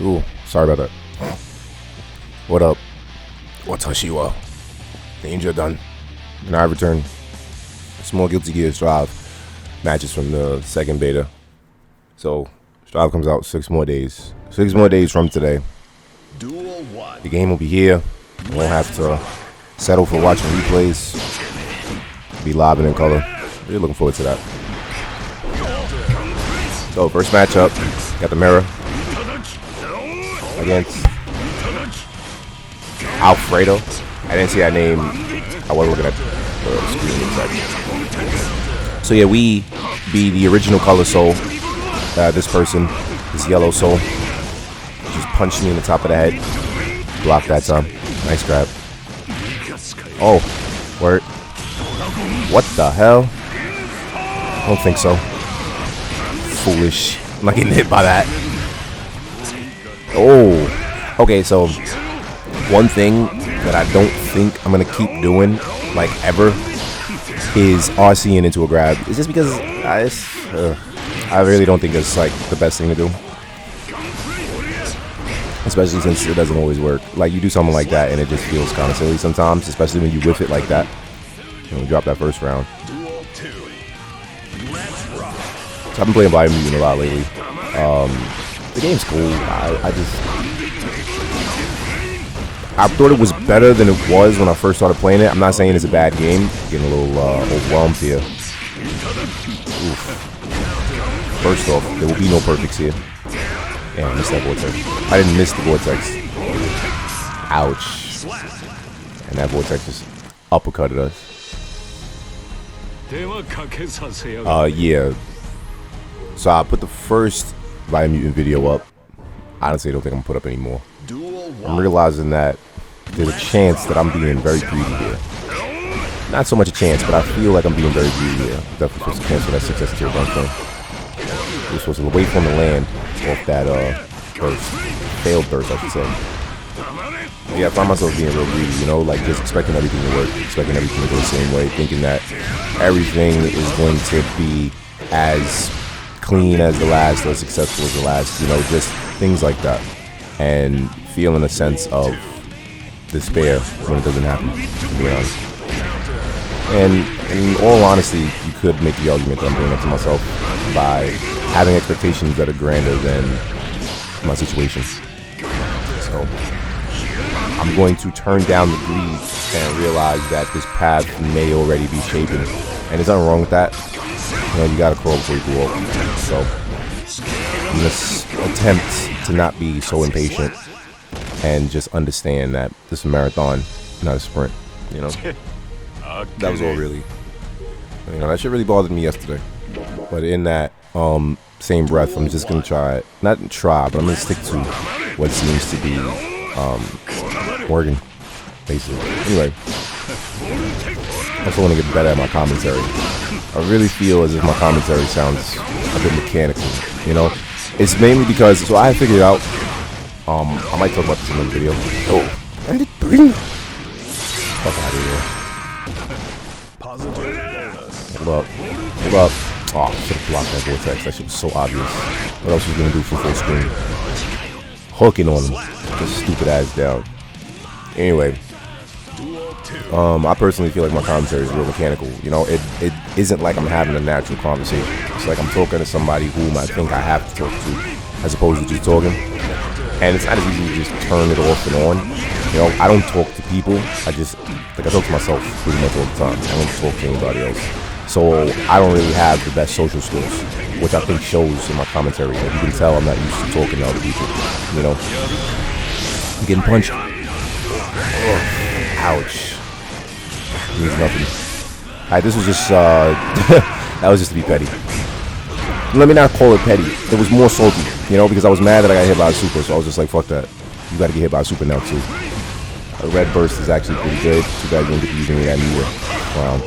Ooh, sorry about that. What up? What's Hashiwa? Danger done. And I return. Small Guilty Gear Strive matches from the second beta. So Strive comes out 6 more days. 6 more days from today. The game will be here. You won't have to settle for watching replays. Be live and in color. Really looking forward to that. So first matchup, got the mirror against Alfredo. I didn't see that name. I wasn't looking at the screen exactly. So yeah, we be the original Color Soul. This person, this yellow soul, just punched me in the top of the head. Blocked that time. Nice grab. Oh, word. What the hell? I don't think so. Foolish. I'm not getting hit by that. Oh. Okay, so one thing that I don't think I'm going to keep doing, like ever, is RCing into a grab. It's just because I really don't think it's like the best thing to do. Especially since it doesn't always work. Like you do something like that and it just feels kind of silly sometimes, especially when you whiff it like that. You know, drop that first round. So I've been playing Biomutant a lot lately. The game's cool. I thought it was better than it was when I first started playing it. I'm not saying it's a bad game. Getting a little overwhelmed here. Oof. First off, there will be no perfects here. Yeah, I missed that vortex. I didn't miss the vortex. Ouch. And that vortex just uppercutted us. Yeah. So I put the first Biomutant video up. Honestly, I don't think I'm gonna put up any more. I'm realizing that there's a chance that I'm being very greedy here. Not so much a chance, but I feel like I'm being very greedy here. Definitely supposed to cancel that success tier run thing. We're supposed to wait for him to land off that burst. Failed burst, I should say. But yeah, I find myself being real greedy, you know, like just expecting everything to work, expecting everything to go the same way, thinking that everything is going to be as clean as the last or successful as the last, you know, just things like that. And feeling a sense of despair when it doesn't happen, to be honest. And in all honesty, you could make the argument that I'm doing that to myself by having expectations that are grander than my situation. So I'm going to turn down the greed and realize that this path may already be shaping. And there's nothing wrong with that. You know, you gotta crawl before you can walk. So I'm gonna attempt to not be so impatient and just understand that this is a marathon, not a sprint, you know. That was all really, you know, that shit really bothered me yesterday. But in that same breath, I'm just gonna try it. Not try, but I'm gonna stick to what seems to be working, basically. Anyway, I also want to get better at my commentary. I really feel as if my commentary sounds a bit mechanical, you know. It's mainly because, so I figured out, I might talk about this in another video. Oh, and it brings fuck out of here. Hold up. Hold up. Oh, I should have blocked that vortex. That shit was so obvious. What else was gonna do from full screen? Hooking on him. Just stupid ass down. Anyway. I personally feel like my commentary is real mechanical. You know, it isn't like I'm having a natural conversation. It's like I'm talking to somebody whom I think I have to talk to, as opposed to just talking. And it's not as easy to just turn it off and on. You know, I don't talk to people. I talk to myself pretty much all the time. I don't talk to anybody else. So I don't really have the best social skills, which I think shows in my commentary. Like you can tell I'm not used to talking to other people. You know, I'm getting punched. Oh, ouch. Means nothing. Alright, this was just that was just to be petty. Let me not call it petty. It was more salty, you know, because I was mad that I got hit by a super, so I was just like, fuck that. You gotta get hit by a super now too. A red burst is actually pretty good. Too bad you didn't get to use any of that either. Wow.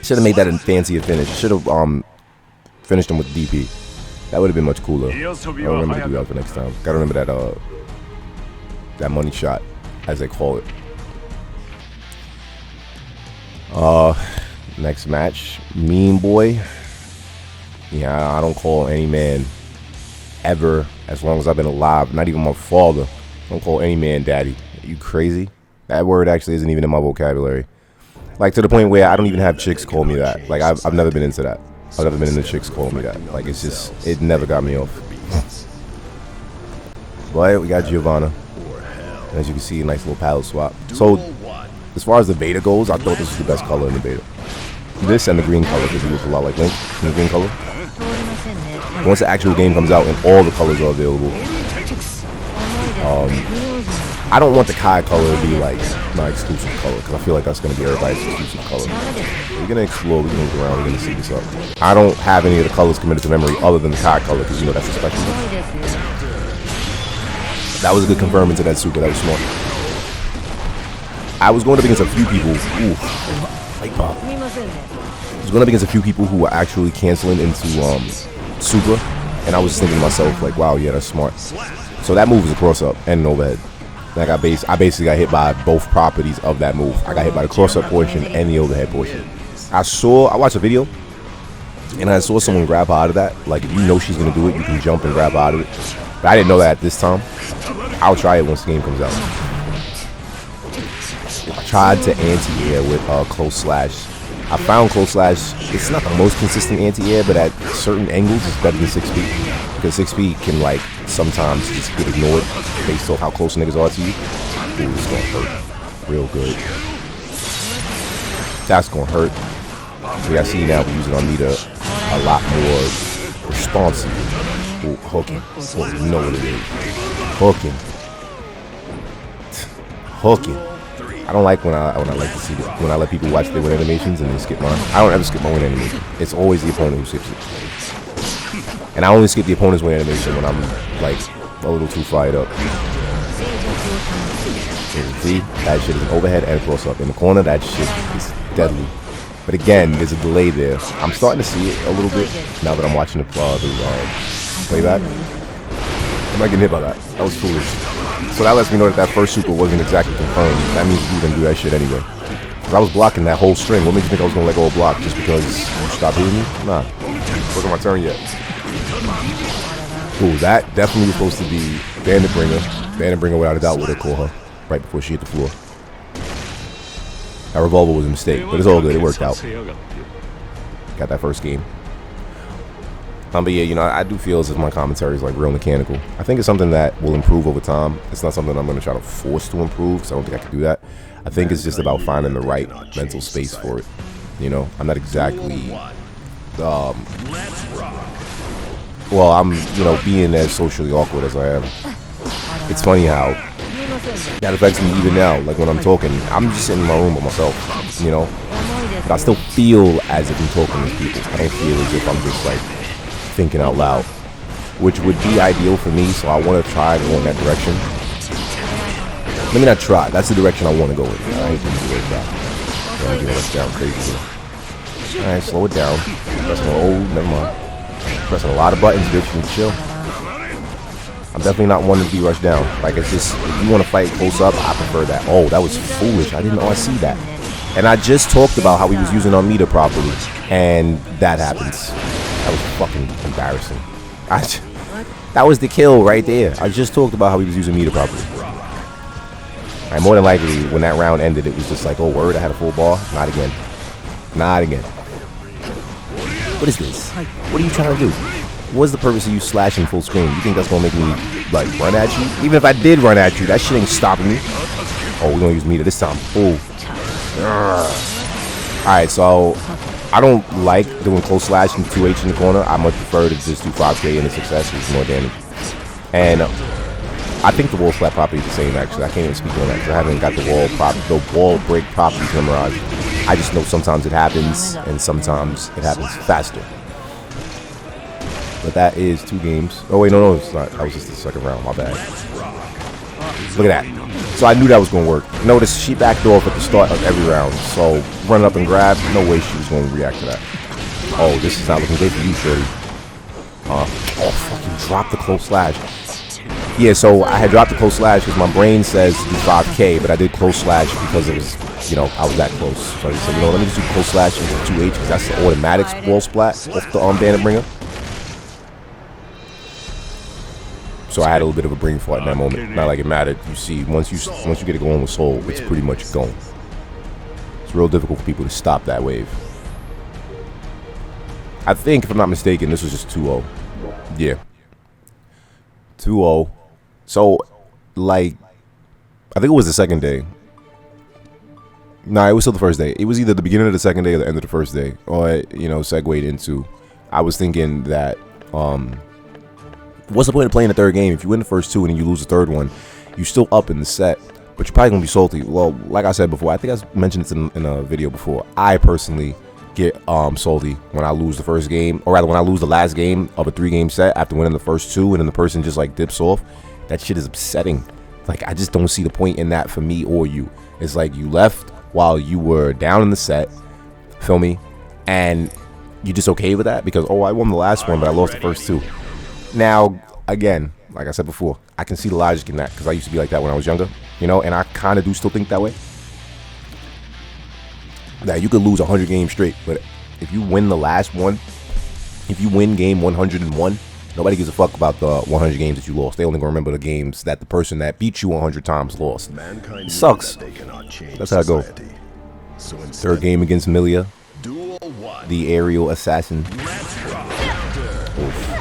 Should have made that a fancier finish. Should have finished him with DP. That would have been much cooler. I remember to do that for next time. Gotta remember that money shot, as they call it. Next match, Mean Boy. Yeah, I don't call any man ever, as long as I've been alive, not even my father. I don't call any man daddy. Are you crazy? That word actually isn't even in my vocabulary. Like, to the point where I don't even have chicks call me that. Like, I've never been into that. I've never been into chicks calling me that. Like, it's just, it never got me off. But we got Giovanna. And as you can see, a nice little paddle swap. So, as far as the beta goes, I thought this was the best color in the beta. This and the green color, because it looks a lot like Link in the green color. Once the actual game comes out and all the colors are available, I don't want the Kai color to be like my exclusive color, because I feel like that's going to be everybody's exclusive color. We're going to explore, we're going to look around, we're going to see this up. I don't have any of the colors committed to memory other than the Kai color, because you know that's a special one. That was a good confirmation to that super, that was smart. I was going up against a few people. Ooh, light pop. I was going up against a few people who were actually canceling into super, and I was just thinking to myself, like, wow, yeah, that's smart. So that move was a cross-up and an overhead. Like I basically got hit by both properties of that move. I got hit by the cross-up portion and the overhead portion. I watched a video, and I saw someone grab out of that. Like, if you know she's going to do it, you can jump and grab out of it. But I didn't know that at this time. I'll try it once the game comes out. I tried to anti-air with close slash. I found close slash, it's not the most consistent anti-air, but at certain angles it's better than 6-speed. Because 6-speed can, like, sometimes just get ignored based off how close niggas are to you. Ooh, it's gonna hurt real good. That's gonna hurt. See, I see now we're using our meter a lot more responsive. Ooh, hooking. Well, you know what it is. Hooking. Hooking. I don't like when I like to see it. When I let people watch their win animations and then skip mine. I don't ever skip my win animation. It's always the opponent who skips it. And I only skip the opponent's win animation when I'm like a little too fired up. See, that shit is an overhead and a cross up. In the corner, that shit is deadly. But again, there's a delay there. I'm starting to see it a little bit now that I'm watching the playback. I'm not getting hit by that. That was foolish. So that lets me know that that first super wasn't exactly confirmed. That means you didn't do that shit anyway. Because I was blocking that whole string. What makes you think I was going to let go of block just because you stopped hitting me? Nah. It wasn't my turn yet. Ooh, that definitely was supposed to be Bandit Bringer. Bandit Bringer, without a doubt, would have called her right before she hit the floor. That revolver was a mistake, but it's all good. It worked out. Got that first game. But yeah, you know, I do feel as if my commentary is like real mechanical. I think it's something that will improve over time. It's not something I'm going to try to force to improve, because I don't think I can do that. I think it's just about finding the right mental space for it. You know, I'm not exactly, well, I'm, you know, being as socially awkward as I am. It's funny how that affects me even now. Like when I'm talking, I'm just sitting in my room by myself, you know, but I still feel as if I'm talking to people. I don't feel as if I'm just like thinking out loud, which would be ideal for me. So I want to try to go in that direction. Let me not try. That's the direction I want to go in. I ain't gonna do it. I'm getting us down crazy. All right, slow it down. Pressing never mind. Pressing a lot of buttons, bitch. And chill. I'm definitely not one to be rushed down. Like, it's just, if you want to fight close up, I prefer that. Oh, that was foolish. I didn't know I see that. And I just talked about how he was using our meter properly, and that happens. That was fucking embarrassing. That was the kill right there. I just talked about how he was using meter properly. Alright, more than likely, when that round ended, it was just like, oh, word, I had a full bar. Not again. Not again. What is this? What are you trying to do? What's the purpose of you slashing full screen? You think that's gonna make me, like, run at you? Even if I did run at you, that shit ain't stopping me. Oh, we're gonna use meter this time. Ooh. Alright, so I don't like doing close slash and 2H in the corner. I much prefer to just do 5K in the success, which is more damage. And I think the wall slap property is the same, actually. I can't even speak on that because I haven't got the wall break properties memorized. I just know sometimes it happens and sometimes it happens faster. But that is 2 games. Oh wait, no, it's not. That was just the second round. My bad. Look at that. So I knew that was going to work. Notice she backed off at the start of every round. So run up and grab. No way she was going to react to that. Oh, this is not looking good for you, shorty. Oh, fucking drop the close slash. Yeah, so I had dropped the close slash because my brain says do 5K, but I did close slash because it was, you know, I was that close. So I said, you know, let me just do close slash into 2H because that's the automatic wall splat off the bandit bringer. So I had a little bit of a brain fart in that moment. Not like it mattered. You see, once you get it going with soul, it's pretty much going. It's real difficult for people to stop that wave. I think, if I'm not mistaken, this was just 2-0. Yeah. 2-0. So, like, I think it was the second day. Nah, it was still the first day. It was either the beginning of the second day or the end of the first day. Or, you know, segued into, I was thinking that, what's the point of playing the third game? If you win the first two and then you lose the third one, you're still up in the set, but you're probably going to be salty. Well, like I said before, I think I mentioned this in a video before. I personally get salty when I lose the first game, or rather when I lose the last game of a 3-game set after winning the first two and then the person just like dips off. That shit is upsetting. Like, I just don't see the point in that for me or you. It's like you left while you were down in the set, feel me? And you just okay with that because, oh, I won the last one, but I lost the first two. Now, again, like I said before, I can see the logic in that because I used to be like that when I was younger, you know, and I kind of do still think that way. Now, you could lose 100 games straight, but if you win the last one, if you win game 101, nobody gives a fuck about the 100 games that you lost. They only gonna remember the games that the person that beat you 100 times lost. It sucks. That's how it goes. Third game against Milia, the aerial assassin. Oof.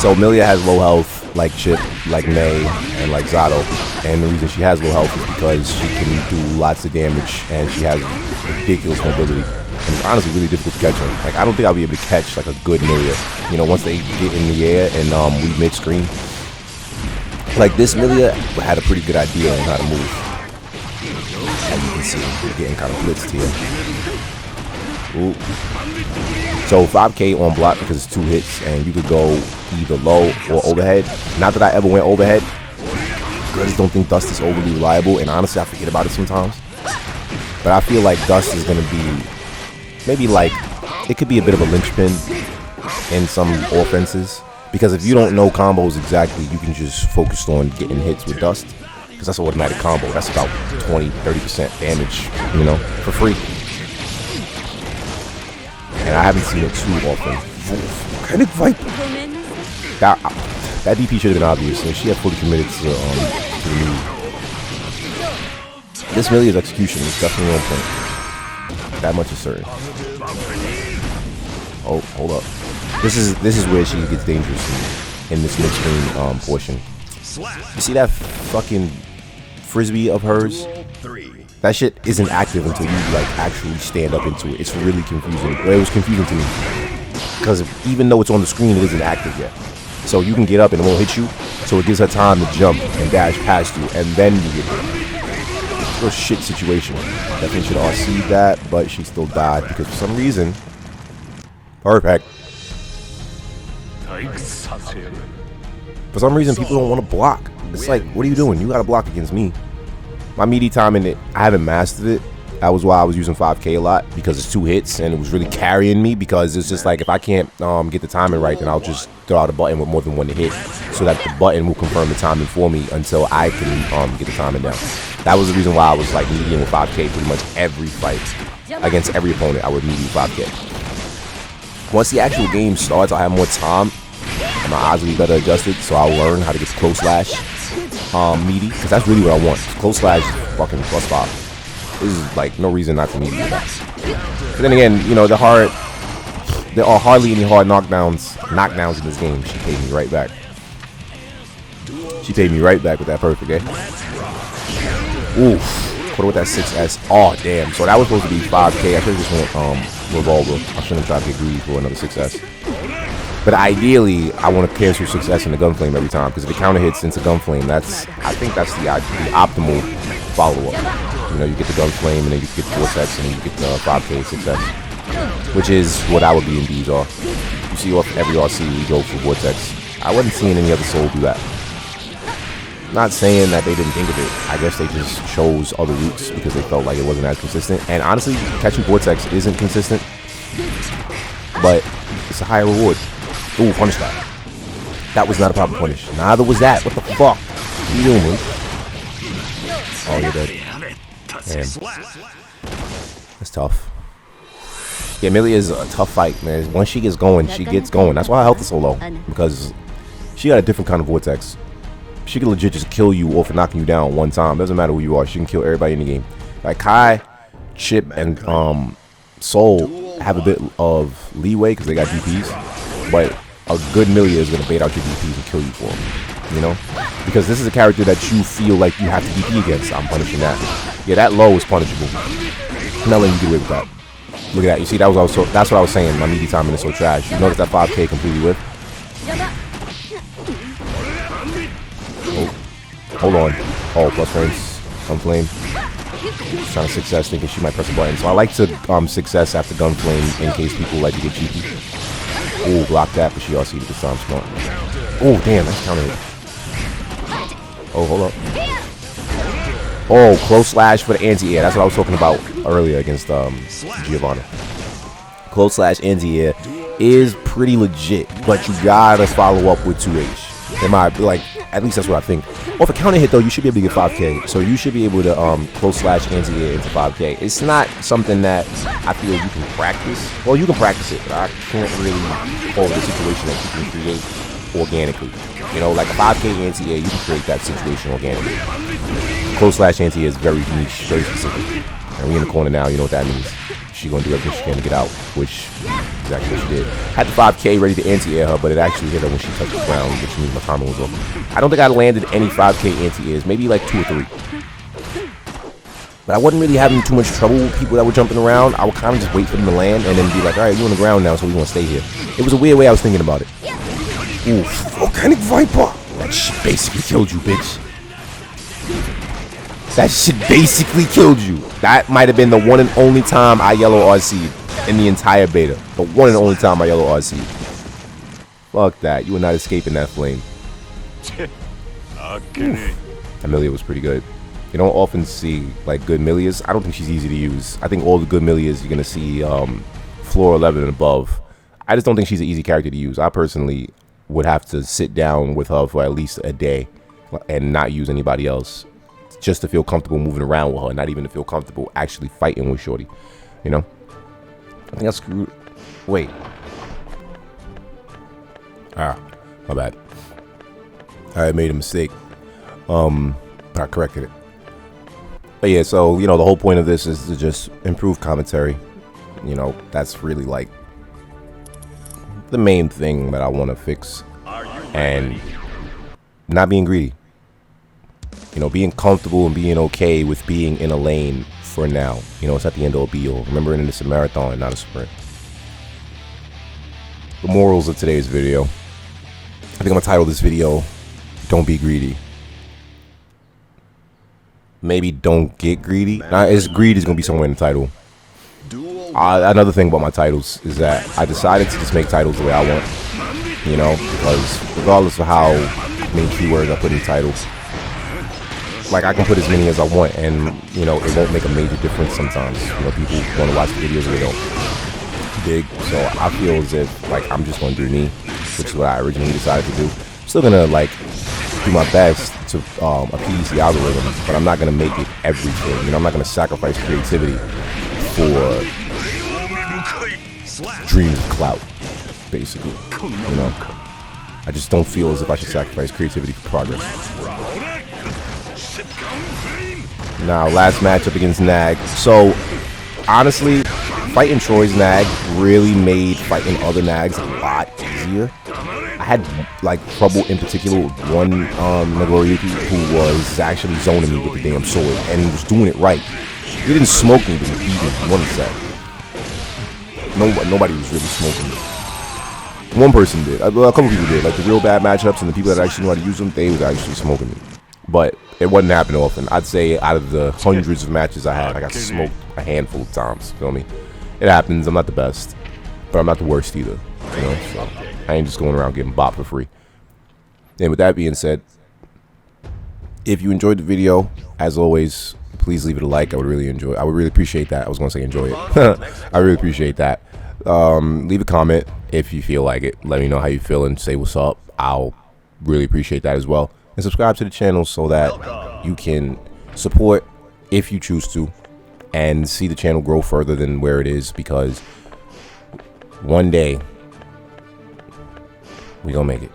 So Milia has low health, like Chip, like May, and like Zato. And the reason she has low health is because she can do lots of damage and she has ridiculous mobility. And it's honestly really difficult to catch her. Like, I don't think I'll be able to catch like a good Milia. You know, once they get in the air and we mid-screen. Like, this Milia had a pretty good idea on how to move. As you can see, we're getting kind of blitzed here. Ooh. So 5K on block because it's 2 hits and you could go either low or overhead. Not that I ever went overhead. I just don't think Dust is overly reliable, and honestly I forget about it sometimes. But I feel like Dust is going to be maybe like, it could be a bit of a linchpin in some offenses. Because if you don't know combos exactly, you can just focus on getting hits with Dust. Because that's an automatic combo. That's about 20-30% damage, you know, for free. And I haven't seen it too often. Kinetic Viper. That DP should have been obvious. And she had fully committed to the move. This Milia's execution is definitely on point. That much is certain. Oh, hold up. This is where she gets dangerous in this mid-screen portion. You see that fucking frisbee of hers? That shit isn't active until you like actually stand up into it. It's really confusing. Well, it was confusing to me because even though it's on the screen, it isn't active yet. So you can get up and it won't hit you. So it gives her time to jump and dash past you, and then you get hit. It's a shit situation. Definitely should have RC'd that, but she still died because for some reason, perfect. For some reason, people don't want to block. It's like, what are you doing? You got to block against me. My meaty time in it, I haven't mastered it. That was why I was using 5K a lot, because it's 2 hits and it was really carrying me, because it's just like, if I can't get the timing right, then I'll just throw out a button with more than one hit so that the button will confirm the timing for me until I can get the timing down. That was the reason why I was like medium with 5K pretty much every fight. Against every opponent, I would medium 5K. Once the actual game starts, I have more time and my eyes will be better adjusted, so I'll learn how to get the close slash meaty, because that's really what I want. Close slash is fucking +5. This is like no reason not to meet that. But then again, you know, there are hardly any hard knockdowns in this game. She paid me right back. She paid me right back with that perfect, eh? Oof. Put it with that 6S. Oh, damn. So that was supposed to be 5K. I should have just went Revolver. I shouldn't have tried to get greedy for another 6S. But ideally, I want to cancel 6S in the Gunflame every time, because if it counter hits into Gunflame, I think that's the optimal follow-up. You know, you get the Gunflame, and then you get the Vortex, and then you get the 5K 6S, which is what I would be in these are. You see off every RC, we go for Vortex. I wasn't seeing any other soul do that. Not saying that they didn't think of it. I guess they just chose other routes because they felt like it wasn't as consistent. And honestly, catching Vortex isn't consistent, but it's a higher reward. Ooh, punish that. That was not a proper punish. Neither was that. What the fuck? What are you doing, man? Oh, you're dead. Damn. That's tough. Yeah, Amelia is a tough fight, man. Once she gets going, she gets going. That's why her health is so low. Because she got a different kind of vortex. She can legit just kill you or for knocking you down one time. Doesn't matter who you are. She can kill everybody in the game. Like Kai, Chip, and Soul have a bit of leeway because they got DPs. But a good Amelia is going to bait out your DPs and kill you for them. You know? Because this is a character that you feel like you have to DP against. I'm punishing that. Yeah, that low is punishable. I'm not letting you get away with that. Look at that. You see, that's what I was saying. My media timing is so trash. You notice that 5K completely with. Oh, hold on. Oh, plus frames. Gunflame. Trying to success, thinking she might press a button. So I like to success after Gunflame in case people like to get cheeky. Oh, block that, but she also gets time smart. Oh, damn, that's counter hit. Oh, hold up. Oh, close slash for the anti-air. That's what I was talking about earlier against Giovanna. Close slash anti-air is pretty legit, but you gotta follow up with 2H. In my, like, at least that's what I think. Off a counter hit though, you should be able to get 5K. So you should be able to close slash anti-air into 5K. It's not something that I feel you can practice. Well, you can practice it, but I can't really hold the situation that you can create organically. You know, like a 5K anti-air, you can create that situation organically. Close slash anti-air is very niche, very specific. And we in the corner now, you know what that means. She's gonna do everything she can to get out, which is exactly what she did. Had the 5K ready to anti-air her, but it actually hit her when she touched the ground, which means my timer was over. I don't think I landed any 5K anti-airs, maybe like 2 or 3. But I wasn't really having too much trouble with people that were jumping around. I would kind of just wait for them to land and then be like, all right, you're on the ground now, so we want to stay here. It was a weird way I was thinking about it. Ooh, Volcanic Viper. That shit basically killed you, bitch. That shit basically killed you. That might have been the one and only time I yellow RC'd in the entire beta. The one and only time I yellow RC'd. Fuck that. You were not escaping that flame. Amelia was pretty good. You don't often see like good Amelias. I don't think she's easy to use. I think all the good Amelias you're gonna see floor 11 and above. I just don't think she's an easy character to use. I personally would have to sit down with her for at least a day and not use anybody else, just to feel comfortable moving around with her, not even to feel comfortable actually fighting with Shorty. You know? I think I screwed. Wait. Ah, my bad. I made a mistake. But I corrected it. But yeah, so, you know, the whole point of this is to just improve commentary. You know, that's really like the main thing that I want to fix. And not being greedy. You know, being comfortable and being okay with being in a lane for now. You know, it's at the end of a be-all. Remember, it's a marathon, not a sprint. The morals of today's video. I think I'm going to title this video, Don't Be Greedy. Maybe don't get greedy. Now, greed is going to be somewhere in the title. Another thing about my titles is that I decided to just make titles the way I want. You know, because regardless of how many keywords I put in titles, like I can put as many as I want, and you know it won't make a major difference sometimes. You know, people want to watch the videos and they don't dig. So I feel as if like I'm just gonna do me, which is what I originally decided to do. I'm still gonna like do my best to appease the algorithm, but I'm not gonna make it everything. You know, I'm not gonna sacrifice creativity for dreams of clout, basically. You know, I just don't feel as if I should sacrifice creativity for progress. Now, last matchup against Nag. So, honestly, fighting Troy's Nag really made fighting other Nags a lot easier. I had, like, trouble in particular with one Nagoriyuki who was actually zoning me with the damn sword and was doing it right. He didn't smoke me, but he beat me one set. Nobody was really smoking me. One person did. A couple people did. Like, the real bad matchups and the people that actually knew how to use them, they was actually smoking me. But it wasn't happening often. I'd say out of the hundreds of matches I had, I got smoked a handful of times. Feel me? It happens. I'm not the best, but I'm not the worst either. You know, so I ain't just going around getting bopped for free. And with that being said, if you enjoyed the video, as always, please leave it a like. I would really appreciate that. I was going to say enjoy it. I really appreciate that. Leave a comment if you feel like it. Let me know how you feel and say what's up. I'll really appreciate that as well. And subscribe to the channel so that you can support if you choose to and see the channel grow further than where it is, because one day we gonna make it.